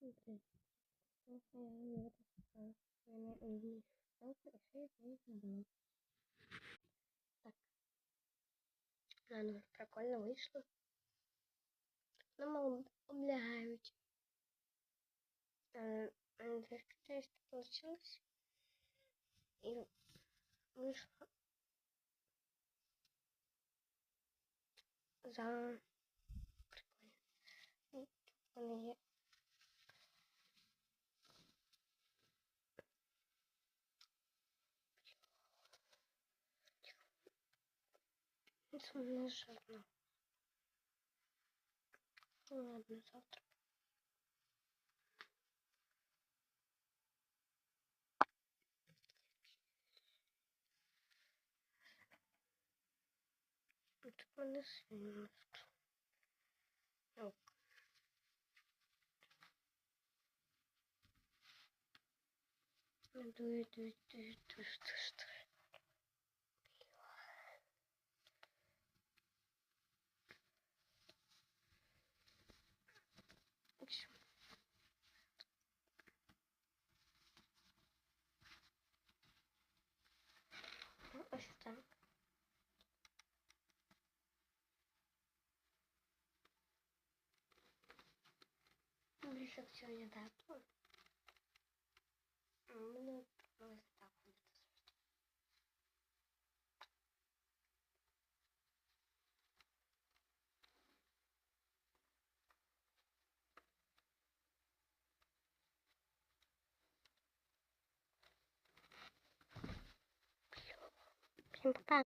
Смотри, я такая, наверное, селфи, и все это было. Так, ну, прикольно вышло. Ну, мало облягають. Что получилось? И вышло за прикольно. Ну, прикольно. Это мне жирно. Ну ладно, завтра. Это мне сильно. Дует. Ось так. Ближе сьогодні тепло. У мене ось так буде. Всім пока.